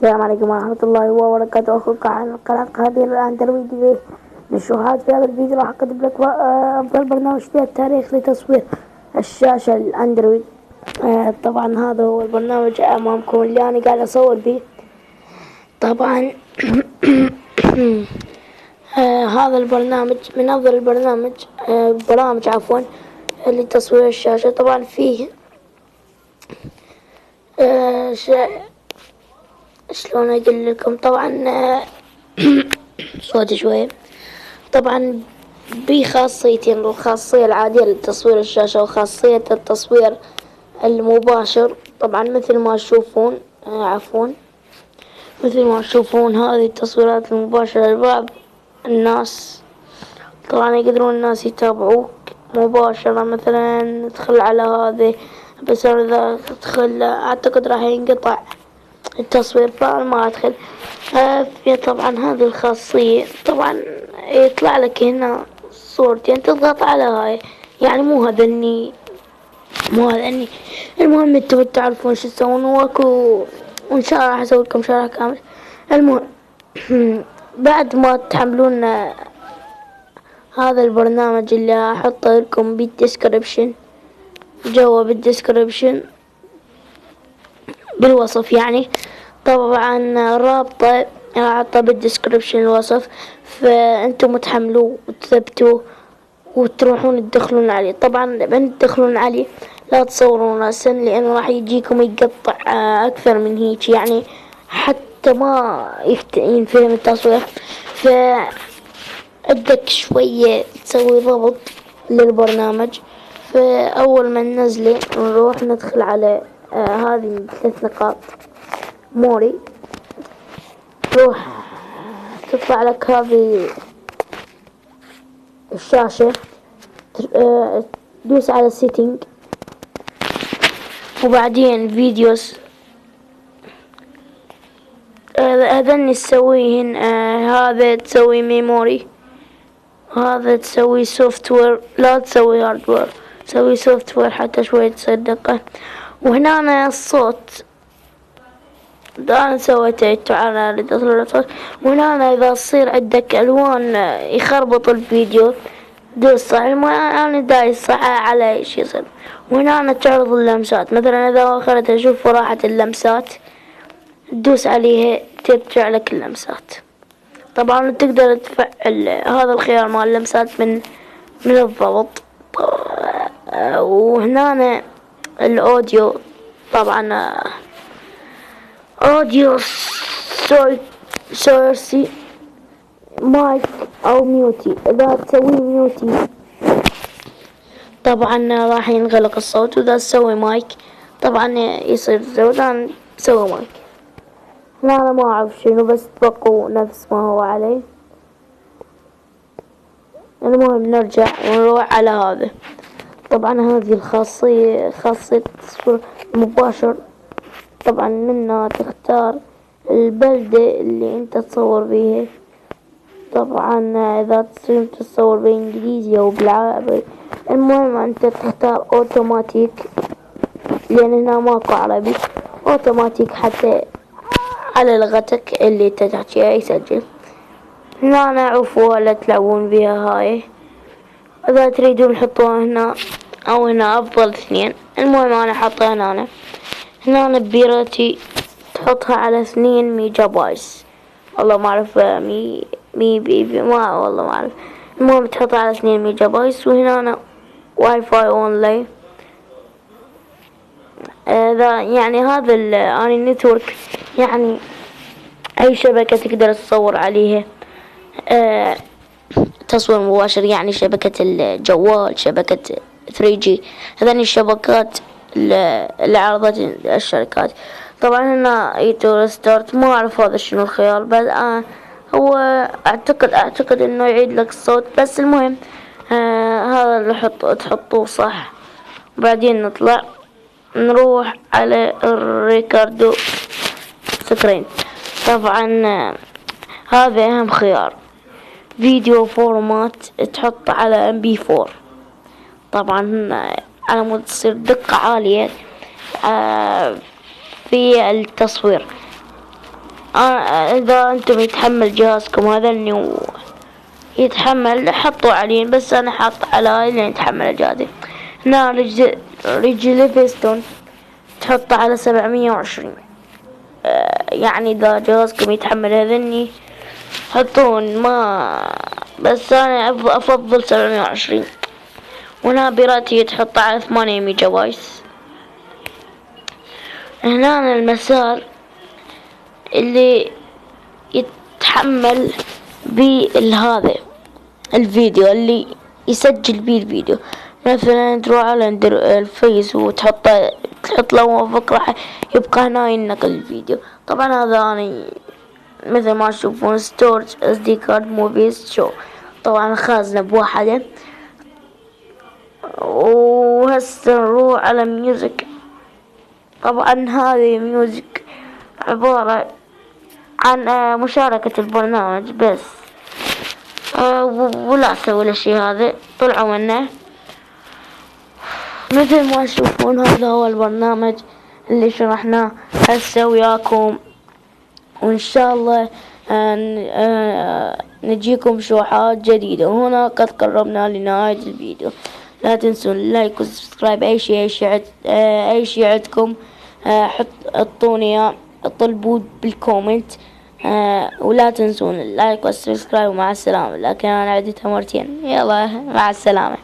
السلام عليكم ورحمة الله وبركاته. أخوك عن قناة قادر الآن ترويج للشروحات. في هذا الفيديو راح أقدم لك أفضل برنامج في التاريخ لتصوير الشاشة الأندرويد. طبعا هذا هو البرنامج أمامكم اللي أنا قاعد أصور به. طبعا هذا البرنامج من أفضل برامج لتصوير الشاشة. طبعا فيه شلون اقول لكم، طبعا صوتي شوية. طبعا بخاصيتين، الخاصية العادية لتصوير الشاشة وخاصية التصوير المباشر. طبعا مثل ما تشوفون هذه التصويرات المباشرة لبعض الناس. طبعا يقدرون الناس يتابعوك مباشرة. مثلا ندخل على هذه، بس إذا تدخل أعتقد راح ينقطع التصوير فأنا ما أدخل. طبعا هذه الخاصية. طبعا يطلع لك هنا صورتين، تضغط على هاي، يعني مو هذا اني المهم انتم تعرفون شو تسوون. وان شاء الله راح اسوي لكم شرح كامل. المهم بعد ما تحملون هذا البرنامج اللي احطه لكم بالديسكريبشن، بالديسكريبشن بالوصف يعني. طبعا رابطه احطه بالديسكريبشن الوصف، فانتم تحملوه وتثبتوه وتروحون تدخلون عليه. طبعا من تدخلون عليه لا تصورون راسا، لأنه راح يجيكم يقطع أكثر من هيك، يعني حتى ما ينفهم التصوير. فعندك شوية تسوي ضبط للبرنامج. فأول ما ننزله نروح ندخل على هذه 3 نقاط موري، تروح تطلع لك هذه الشاشة، دوس على سيتنج وبعدين فيديوز. هذا تسويه هذا تسوي ميموري، هذا تسوي سوفت وير، لا تسوي هاردوير، تسوي سوفت وير حتى شوية تصير دقة. وهنا أنا الصوت ده أنا سويته على الصوت. وهنا أنا إذا تصير عندك ألوان يخربط الفيديو دوس صح. أنا دايس صح على ايش يصير. وهنا أنا تعرض اللمسات، مثلا إذا أخرت أشوف راحة اللمسات تدوس عليها ترجع لك اللمسات. طبعا تقدر تفعل هذا الخيار مال اللمسات من الضبط. وهنا الأوديو، طبعا أوديو سورسي مايك أو ميوتي. إذا تسوي ميوتي طبعا راح ينغلق الصوت، وإذا تسوي مايك طبعا يصير صوت. أنا تسوي مايك. لا أنا ما أعرف شنو، بس تبقوا نفس ما هو عليه. المهم نرجع ونروح على هذا. طبعا هذه خاصية التصوير المباشر. طبعا منها تختار البلدة اللي انت تصور بيها. طبعا إذا تصور بالإنجليزي أو بالعربي، المهم أنت تختار أوتوماتيك، لأن هنا ماكو عربي. أوتوماتيك حتى على لغتك اللي انت تحكيها يسجل. هنا نعرفوا ولا تلعبون بها هاي. إذا تريدون حطوها هنا أو هنا، أفضل 2. المهم أنا حطها هنا بيرتي تحطها على 2 ميجا بايت. والله ما أعرف ما والله ما أعرف. المهم تحطها على 2 ميجا بايت. وهنا واي فاي اونلاي. يعني هذا اني نتورك، يعني اي شبكة تقدر تصور عليها تصوير مباشر، يعني شبكة الجوال، شبكة 3G. هذني الشبكات اللي عرضت الشركات. طبعا هنا يتو ستارت، ما اعرف هذا شنو الخيار، بس هو اعتقد انه يعيد لك الصوت. بس المهم هذا اللي تحطوه صح. وبعدين نطلع نروح على الريكاردو سكرين. طبعا هذا اهم خيار. فيديو فورمات تحط على MP4. طبعا على مود تصير دقة عالية في التصوير. اذا انتم يتحمل جهازكم هذا يتحمل حطوا عليه، بس انا حاط على هاي اللي يتحمل جهازي. هنا رجل بيستون تحطه على 720. يعني اذا جهازكم يتحمل هذني حطون، ما بس انا افضل 720. وهنا براتي تحطه على 8 ميجا بايت. هنا المسار اللي يتحمل بالهذا الفيديو، اللي يسجل بيه الفيديو. مثلا تروح على الفيس وتحط له فوق، راح يبقى هنا ينقل الفيديو. طبعا هذا أنا مثل ما تشوفون ستورج اس دي كارد موفيز شو. طبعا خازنة بواحدة. وهسه نروح على ميوزك. طبعا هذه ميوزك عبارة عن مشاركة البرنامج بس، ولا اسوي الاشي هذا طلعوا منه. مثل ما تشوفون هذا هو البرنامج اللي شرحناه هسه وياكم، وان شاء الله نجيكم شروحات جديدة. وهنا قد قربنا لنهاية الفيديو. لا تنسوا اللايك والسبسكرايب. اي شي عندكم حطوني اطلبوا بالكومنت. ولا تنسون اللايك والسبسكرايب. ومع السلامة. لكن انا عدتها مرتين. يلا مع السلامة.